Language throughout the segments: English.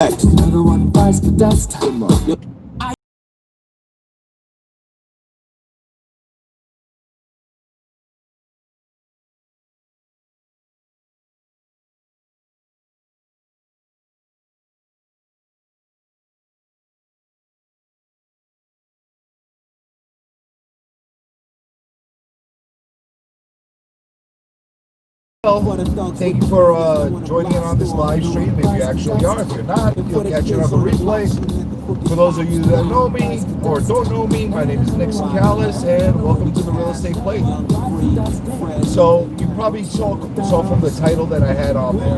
Everyone buys the dust. Well, thank you for joining in on this live stream. If you actually are, if you're not, you'll catch it on the replay. For those of you that know me or don't know me, my name is Nick Callis, and welcome to the Real Estate Plate. So you probably saw from the title that I had on there.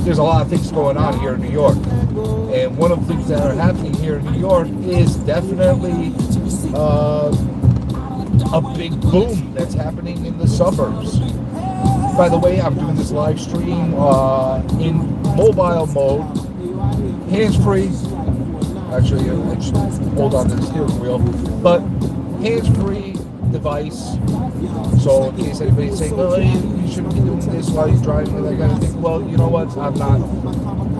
There's a lot of things going on here in New York, and one of the things that are happening here in New York is definitely a big boom that's happening in the suburbs. By the way, I'm doing this live stream in mobile mode, hands-free. Actually, I should hold on to the steering wheel, but hands-free device. So in case anybody's saying, "Oh, you shouldn't be doing this while you're driving," and that kind of thing. Well, you know what? I'm not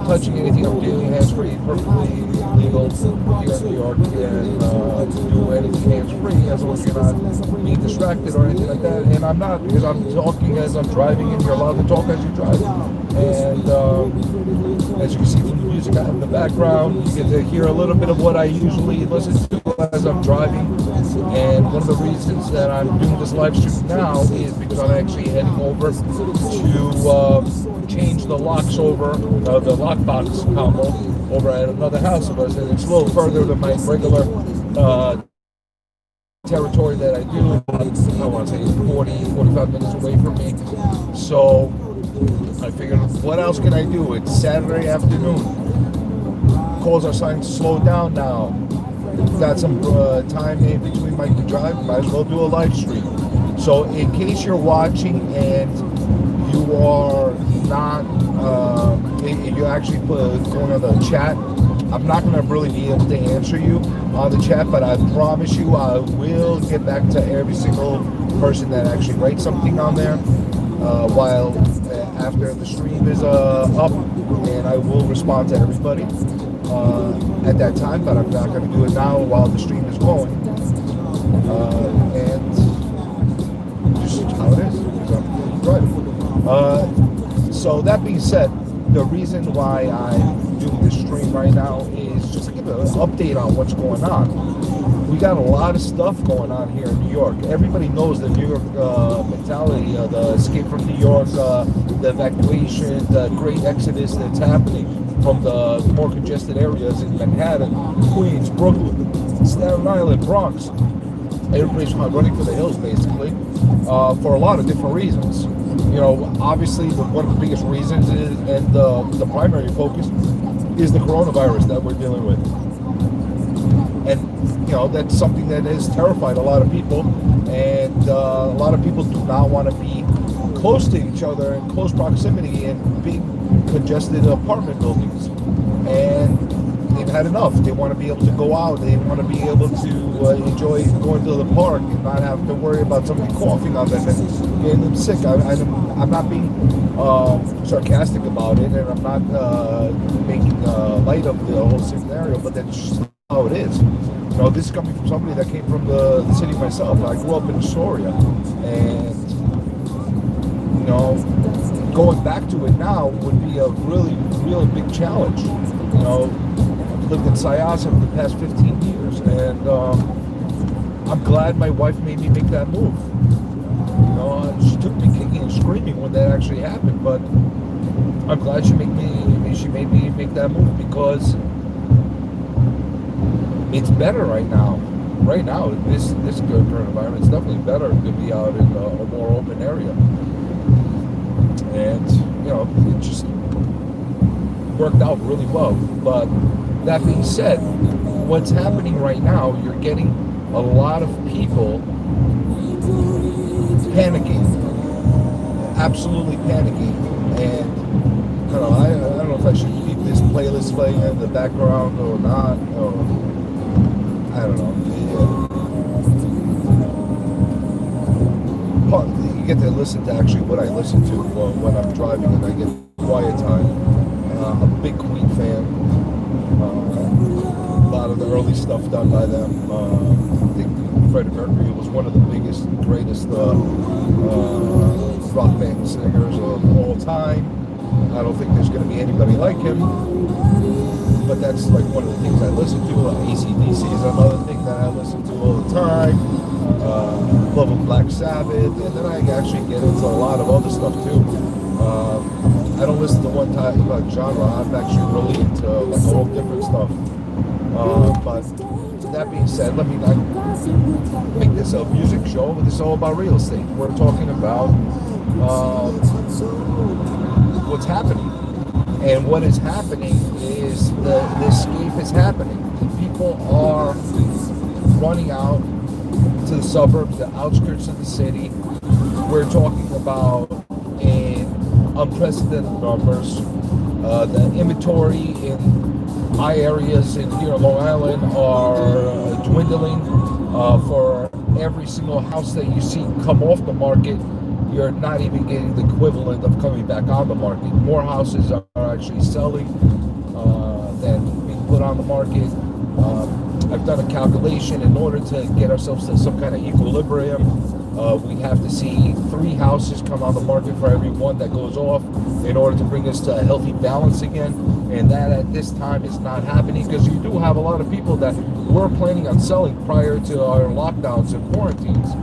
touching anything. I'm doing hands-free, perfectly legal here in New York, and do anything hands-free as long as you're not being distracted or anything like that. And I'm not, because I'm talking as I'm driving, and you're allowed to talk as you drive. And as you can see from the music I have in the background, you get to hear a little bit of what I usually listen to as I'm driving. And one of the reasons that I'm doing this live stream now is because I'm actually heading over to change the locks over, the lockbox combo over at another house of ours, and it's a little further than my regular territory that I do. I want to say 45 minutes away from me. So I figured, what else can I do? It's Saturday afternoon. Calls are starting to slow down now. Got some time in between my drive, might as well do a live stream. So in case you're watching and you are not, if you're actually going on the chat, I'm not going to really be able to answer you on the chat, but I promise you I will get back to every single person that actually writes something on there while after the stream is up, and I will respond to everybody at that time, but I'm not going to do it now while the stream is going. And just how it is, because I'm driving. So that being said, the reason why I'm doing this stream right now is just to give an update on what's going on. We got a lot of stuff going on here in New York. Everybody knows the New York mentality, the escape from New York, the evacuation, the great exodus that's happening from the more congested areas in Manhattan, Queens, Brooklyn, Staten Island, Bronx. Everybody's running for the hills, basically, for a lot of different reasons. You know, obviously, one of the biggest reasons is, and the primary focus, is the coronavirus that we're dealing with. And, you know, that's something that has terrified a lot of people, and a lot of people do not want to be close to each other in close proximity in big congested apartment buildings, and they've had enough. They want to be able to go out. They want to be able to enjoy going to the park and not have to worry about somebody coughing on them and getting them sick. I'm not being sarcastic about it, and I'm not making light of the whole scenario, but that's just how it is. You know, this is coming from somebody that came from the city myself. I grew up in Astoria, and you know, going back to it now would be a really big challenge. You know, I've lived in Syosset for the past 15 years, and I'm glad my wife made me make that move. You know, she took me kicking and screaming when that actually happened, but I'm glad she made me make that move, because it's better right now. Right now, this current environment is definitely better to be out in a more open area. And, you know, it just worked out really well. But that being said, what's happening right now, you're getting a lot of people panicking, absolutely panicking. And I don't know if I should keep this playlist playing in the background or not, or I don't know. You get to listen to actually what I listen to when I'm driving, and I get quiet time. I'm a big Queen fan. A lot of the early stuff done by them. I think Freddie Mercury was one of the biggest, greatest rock band singers of all time. I don't think there's going to be anybody like him. But that's like one of the things I listen to. AC/DC is another thing that I listen to all the time. Love of Black Sabbath, and then I actually get into a lot of other stuff too. I don't listen to one type of genre. I'm actually really into like all different stuff. But that being said, let me not make this a music show, but this is all about real estate. We're talking about what's happening. And what is happening is the escape is happening. People are running out to the suburbs, the outskirts of the city. We're talking about in unprecedented numbers. The inventory in high areas in here on Long Island are dwindling. For every single house that you see come off the market, you're not even getting the equivalent of coming back on the market. More houses are actually selling than being put on the market. I've done a calculation. In order to get ourselves to some kind of equilibrium, we have to see 3 houses come on the market for every one that goes off in order to bring us to a healthy balance again. And that at this time is not happening, because you do have a lot of people that were planning on selling prior to our lockdowns and quarantines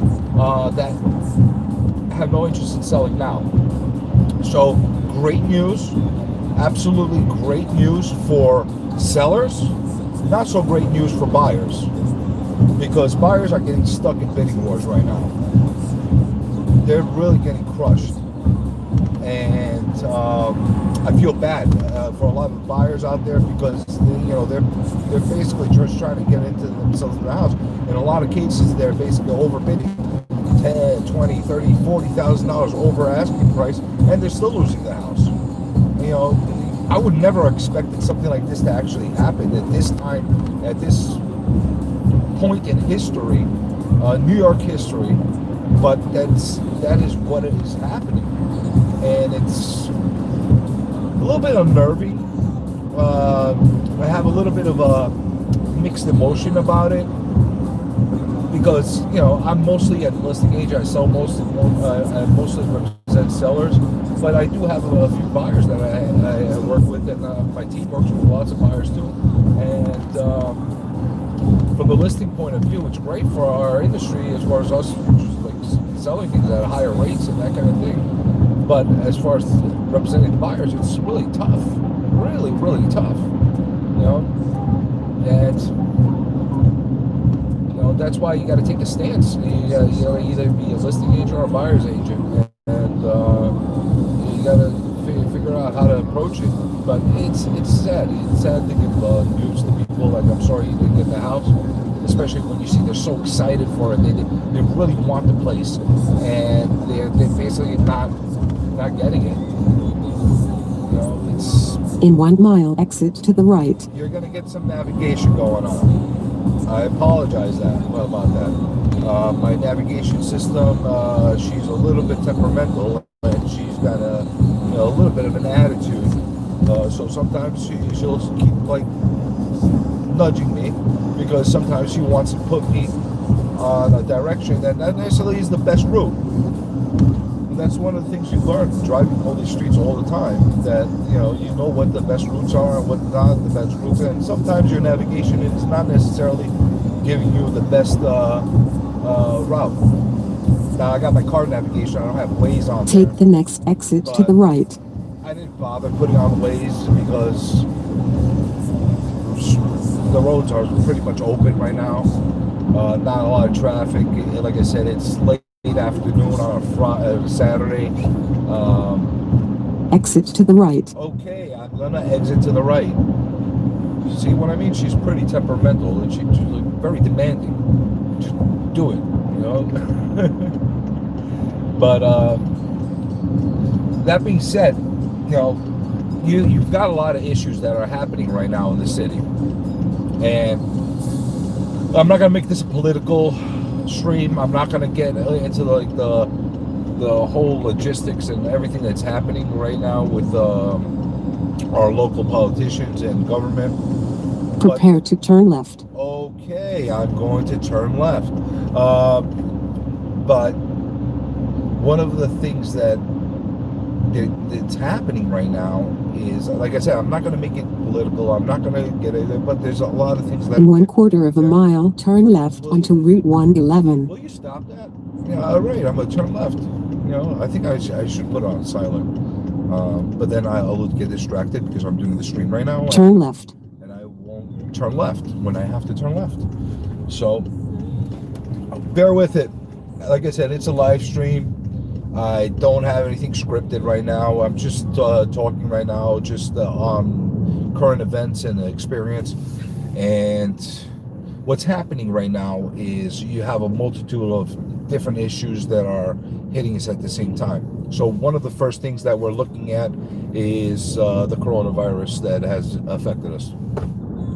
that have no interest in selling now. So great news, absolutely great news for sellers, not so great news for buyers, because buyers are getting stuck in bidding wars right now. They're really getting crushed, and I feel bad for a lot of buyers out there, because they're basically just trying to get into themselves in the house. In a lot of cases, they're basically overbidding. $10, $20, $30, $40,000 over asking price, and they're still losing the house. I would never have expected something like this to actually happen at this time, at this point in history, New York history. But that is what is happening, and it's a little bit unnerving. I have a little bit of a mixed emotion about it, because I'm mostly at the listing agent. I sell mostly represent sellers, but I do have a few buyers that I work with, and my team works with lots of buyers too. And from the listing point of view, it's great for our industry as far as us just like selling things at higher rates and that kind of thing. But as far as representing the buyers, it's really tough, really, really tough. And that's why you got to take a stance. You got to either be a listing agent or a buyer's agent, and you got to figure out how to approach it. But it's sad. It's sad to give news to people like, I'm sorry you didn't get the house, especially when you see they're so excited for it. They really want the place, and they're basically not getting it. It's in 1 mile, exit to the right. You're going to get some navigation going on. I apologize about that. My navigation system, she's a little bit temperamental, and she's got a little bit of an attitude. So sometimes she'll keep like nudging me, because sometimes she wants to put me on a direction that not necessarily is the best route. And that's one of the things you learn driving all these streets all the time, that you know what the best routes are and what not the best routes, and sometimes your navigation is not necessarily giving you the best route. Now I got my car navigation, I don't have Waze on Take there, the next exit to the right. I didn't bother putting on Waze because the roads are pretty much open right now. Not a lot of traffic. Like I said, it's late afternoon on a Saturday. Exit to the right. Okay, I'm gonna exit to the right. See what I mean? She's pretty temperamental, and she's like very demanding. Just do it, But that being said, you've got a lot of issues that are happening right now in the city, and I'm not gonna make this a political stream. I'm not gonna get into like the the whole logistics and everything that's happening right now with our local politicians and government. Prepare to turn left. Okay, I'm going to turn left. But one of the things that's happening right now is, like I said, I'm not going to make it political. I'm not going to get it, but there's a lot of things that... In 1/4 of a mile, turn left onto Route 111. Will you stop that? Yeah, all right, I'm going to turn left. I think I should put it on silent. But then I'll get distracted because I'm doing the stream right now. Turn left. And I won't turn left when I have to turn left. So, bear with it. Like I said, it's a live stream. I don't have anything scripted right now. I'm just talking right now, just on current events and experience. And what's happening right now is you have a multitude of different issues that are hitting us at the same time. So one of the first things that we're looking at is the coronavirus that has affected us.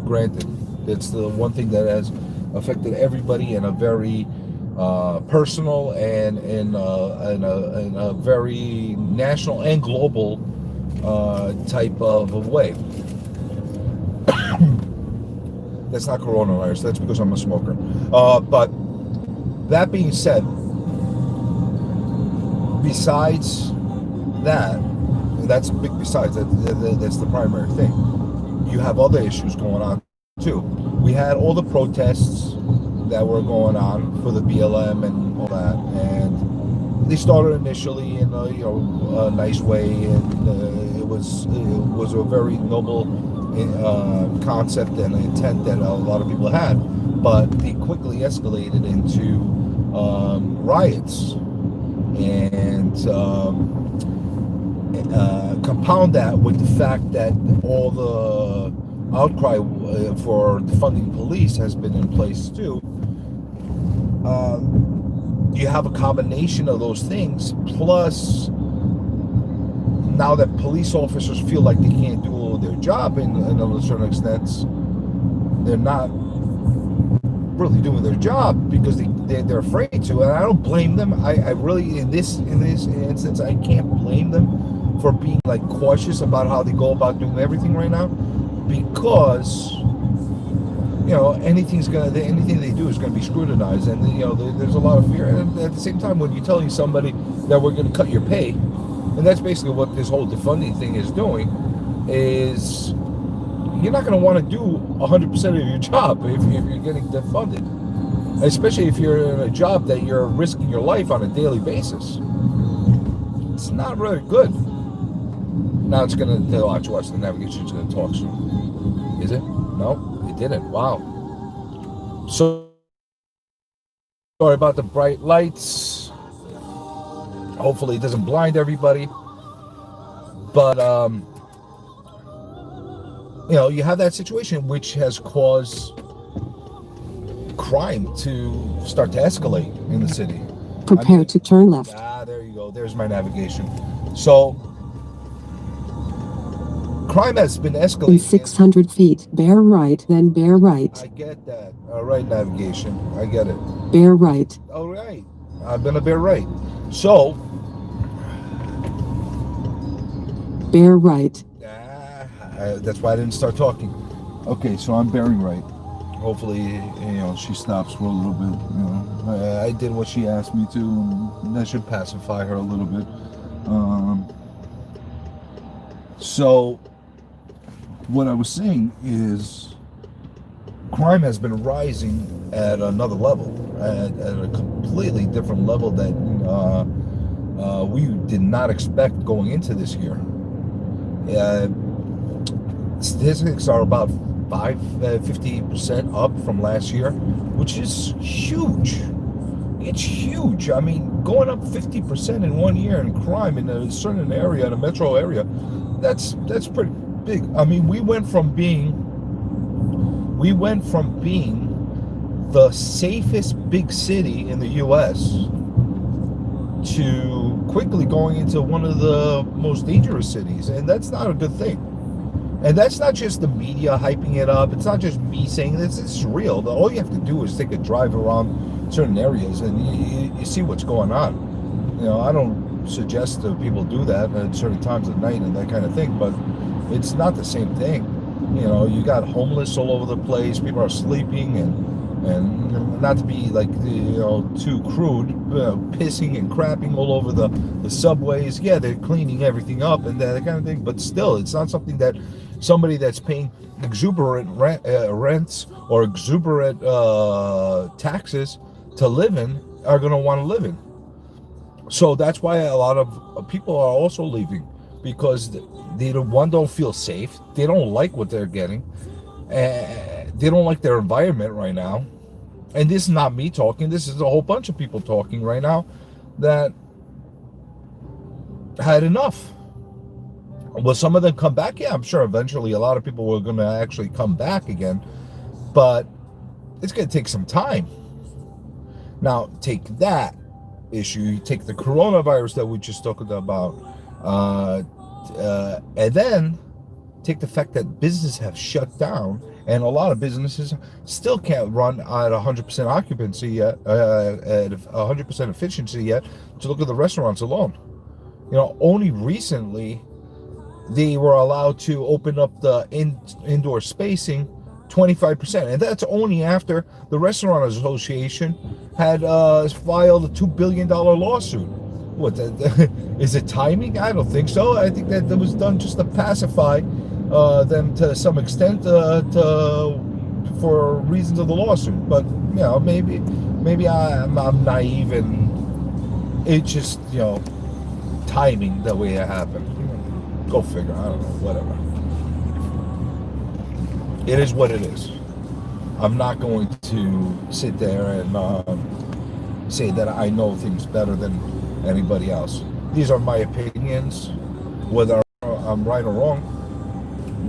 Granted, it's the one thing that has affected everybody in a very personal and in a very national and global type of a way. That's not coronavirus. That's because I'm a smoker. But that being said, besides that, that's big. Besides that's the primary thing. You have other issues going on too. We had all the protests that were going on for the BLM and all that, and they started initially in a nice way, and it was a very noble concept and intent that a lot of people had, but they quickly escalated into riots, and compound that with the fact that all the outcry for defunding police has been in place too. You have a combination of those things, plus now that police officers feel like they can't do their job in a certain extent, they're not really doing their job because they're afraid to, and I don't blame them. I really, in this instance, I can't blame them for being like cautious about how they go about doing everything right now, because anything they do is going to be scrutinized, and there's a lot of fear. And at the same time, when you're telling somebody that we're going to cut your pay, and that's basically what this whole defunding thing is doing, is you're not going to want to do 100% of your job if you're getting defunded, especially if you're in a job that you're risking your life on a daily basis. It's not really good. Now it's going to watch the navigation's going to talk soon. Is it? No. It didn't. Wow. So sorry about the bright lights. Hopefully it doesn't blind everybody. But you have that situation which has caused crime to start to escalate in the city. Prepare to turn left. There you go. There's my navigation. So crime has been escalating. In 600 feet, bear right, then bear right. I get that. All right, navigation. I get it. Bear right. All right. I'm going to bear right. So. Bear right. That's why I didn't start talking. Okay, so I'm bearing right. Hopefully, she stops for a little bit. I did what she asked me to, and that should pacify her a little bit. So. What I was saying is crime has been rising at another level, at a completely different level that we did not expect going into this year. Statistics are about 50% up from last year, which is huge. It's huge. I mean, going up 50% in 1 year in crime in a certain area, in a metro area, that's pretty big. I mean, we went from being the safest big city in the U.S. to quickly going into one of the most dangerous cities, and that's not a good thing. And that's not just the media hyping it up. It's not just me saying this. It's real. All you have to do is take a drive around certain areas, and you see what's going on. I don't suggest that people do that at certain times of night and that kind of thing, but it's not the same thing. You got homeless all over the place. People are sleeping, and not to be like too crude, pissing and crapping all over the subways. Yeah, they're cleaning everything up and that kind of thing, but still, it's not something that somebody that's paying exuberant rents or exuberant taxes to live in are going to want to live in. So that's why a lot of people are also leaving, because they don't feel safe. They don't like what they're getting. They don't like their environment right now. And this is not me talking. This is a whole bunch of people talking right now that had enough. Will some of them come back? Yeah, I'm sure eventually a lot of people are going to actually come back again. But it's going to take some time. Now, take that issue, you take the coronavirus that we just talked about, and then take the fact that businesses have shut down, and a lot of businesses still can't run at 100% occupancy yet, at 100% efficiency yet. To look at the restaurants alone, only recently they were allowed to open up the indoor spacing 25%, and that's only after the Restaurant Association had filed a $2 billion lawsuit. What, is it timing? I don't think so. I think that was done just to pacify them to some extent for reasons of the lawsuit. But maybe I'm naive, and it's just timing the way it happened. Go figure. I don't know. Whatever. It is what it is. I'm not going to sit there and say that I know things better than anybody else. These are my opinions. Whether I'm right or wrong,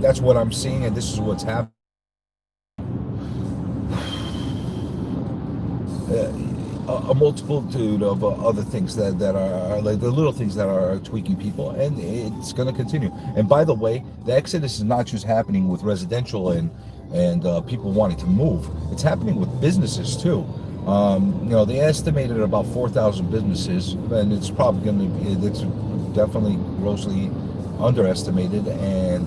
that's what I'm seeing, and this is what's happening. A multitude of other things that are like the little things that are tweaking people, and it's going to continue. And by the way, the exodus is not just happening with residential and people wanting to move. It's happening with businesses too. They estimated about 4,000 businesses, and it's probably going to be, it's definitely grossly underestimated, and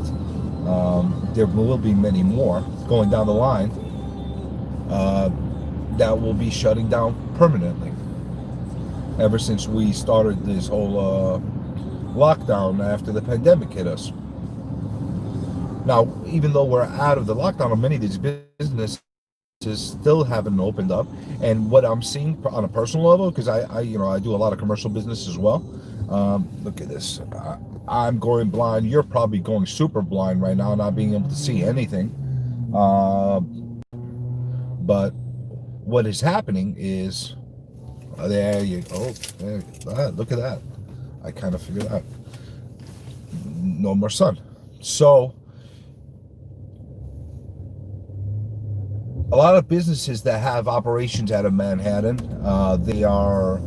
there will be many more going down the line that will be shutting down permanently. Ever since we started this whole lockdown after the pandemic hit us. Now, even though we're out of the lockdown, many of these businesses still haven't opened up. And what I'm seeing on a personal level, because I do a lot of commercial business as well. Look at this. I'm going blind. You're probably going super blind right now, not being able to see anything. But what is happening is, there you go. Look at that. I kind of figured out. No more sun. So, a lot of businesses that have operations out of Manhattan, they are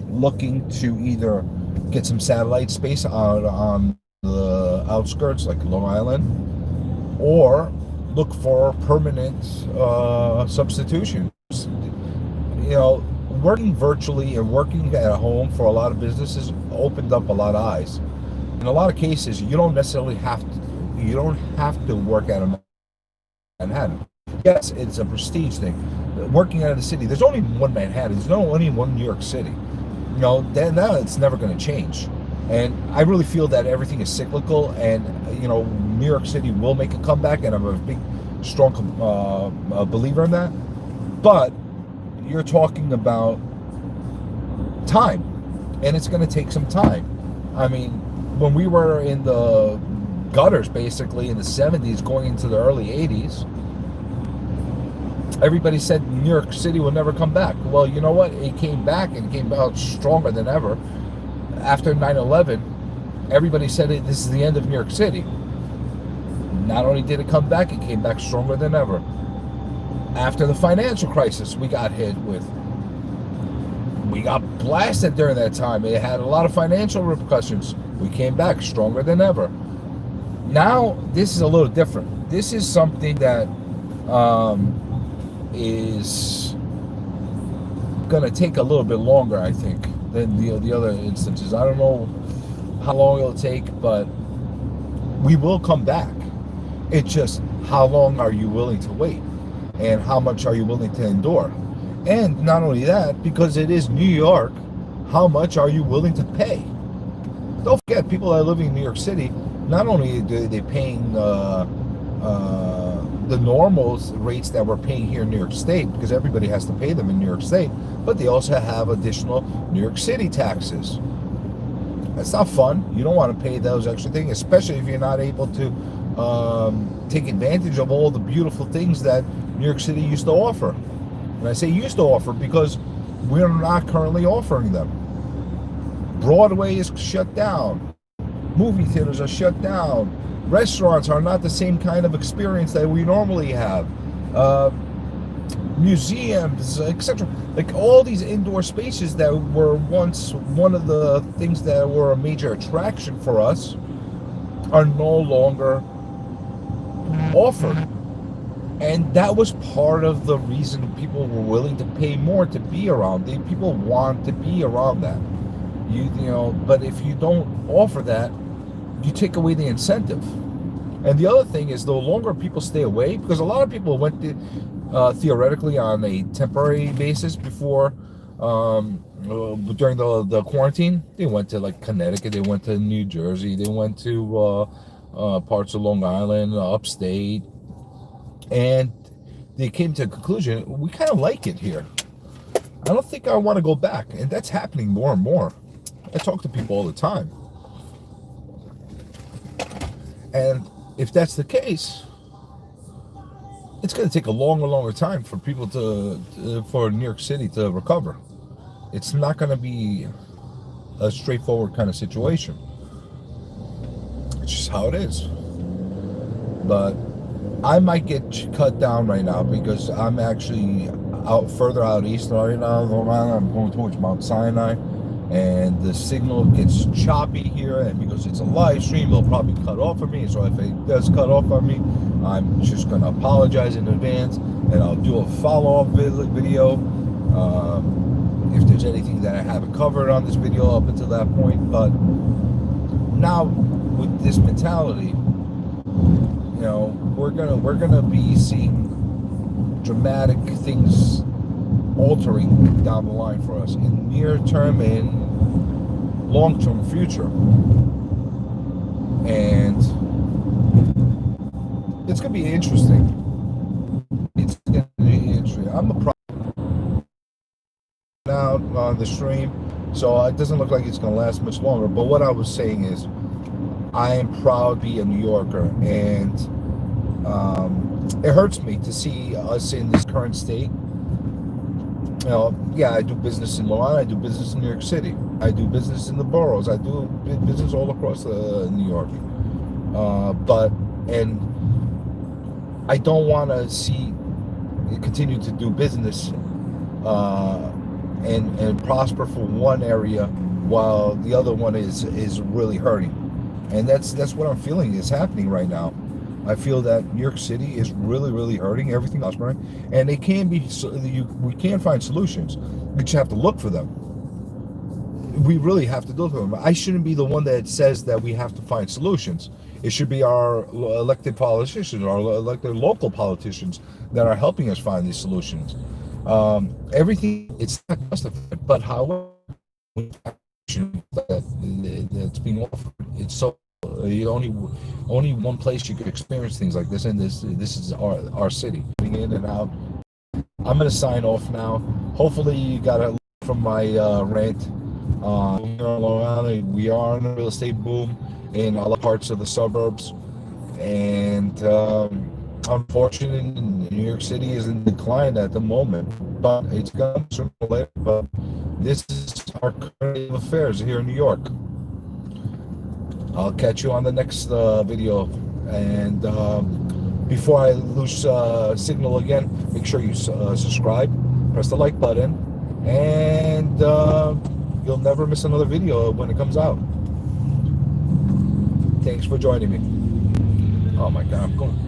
looking to either get some satellite space on the outskirts, like Long Island, or look for permanent substitutions. Working virtually and working at home for a lot of businesses opened up a lot of eyes. In a lot of cases, you don't necessarily have to work out of Manhattan. Yes, it's a prestige thing. Working out of the city, there's only one Manhattan. There's only one New York City. Now it's never going to change. And I really feel that everything is cyclical, and New York City will make a comeback, and I'm a big, strong believer in that. But you're talking about time, and it's going to take some time. I mean, when we were in the gutters, basically in the 70s, going into the early 80s, everybody said New York City will never come back. Well, you know what? It came back, and came out stronger than ever. After 9/11, everybody said this is the end of New York City. Not only did it come back, it came back stronger than ever. After the financial crisis we got hit with, we got blasted during that time. It had a lot of financial repercussions. We came back stronger than ever. Now, this is a little different. This is something that is going to take a little bit longer, I think. than the other instances. I don't know how long it'll take, but we will come back. It's just how long are you willing to wait, and how much are you willing to endure? And not only that, because it is New York, how much are you willing to pay? Don't forget, people that are living in New York City, not only are they paying the normal rates that we're paying here in New York State, because everybody has to pay them in New York State, but they also have additional New York City taxes. That's not fun. You don't want to pay those extra things, especially if you're not able to take advantage of all the beautiful things that New York City used to offer. And I say used to offer because we're not currently offering them. Broadway is shut down. Movie theaters are shut down. Restaurants are not the same kind of experience that we normally have. Museums, etc. Like all these indoor spaces that were once one of the things that were a major attraction for us are no longer offered. And that was part of the reason people were willing to pay more to be around. People want to be around that. You know, but if you don't offer that, you take away the incentive. And the other thing is, the longer people stay away, because a lot of people went to, theoretically on a temporary basis before, during the quarantine, they went to like Connecticut, they went to New Jersey, they went to parts of Long Island, upstate, and they came to a conclusion, we kind of like it here. I don't think I want to go back. And that's happening more and more. I talk to people all the time. And if that's the case, it's going to take a longer time for people for New York City to recover. It's not going to be a straightforward kind of situation. It's just how it is. But I might get cut down right now because I'm actually further out east right now. I'm going towards Mount Sinai, and the signal gets choppy here, and because it's a live stream, it'll probably cut off for me. So if it does cut off on me, I'm just going to apologize in advance, and I'll do a follow-up video if there's anything that I haven't covered on this video up until that point. But now with this mentality, you know, we're gonna be seeing dramatic things altering down the line for us in near term and long term future, and it's gonna be interesting. It's gonna be interesting. I'm a out on the stream, so it doesn't look like it's gonna last much longer. But what I was saying is, I am proud to be a New Yorker, and it hurts me to see us in this current state. You know, yeah, I do business in Long Island, I do business in New York City, I do business in the boroughs, I do business all across New York. And I don't want to see continue to do business and prosper for one area while the other one is really hurting. And that's what I'm feeling is happening right now. I feel that New York City is really hurting. Everything else, right? And it can be. We can find solutions. We just have to look for them. We really have to look for them. I shouldn't be the one that says that we have to find solutions. It should be our elected politicians, our elected local politicians that are helping us find these solutions. Everything, it's not justified, but however that's being offered, it's so only one place you could experience things like this, and this is our city. Getting in and out. I'm gonna sign off now. Hopefully you got a from my rant. Here in Long Island, we are in a real estate boom in other parts of the suburbs, and unfortunately, New York City is in decline at the moment, but it's gonna sooner or later. But this is our current affairs here in New York. I'll catch you on the next video, and before I lose signal again, make sure you subscribe, press the like button, and you'll never miss another video when it comes out. Thanks for joining me. Oh my God, I'm going.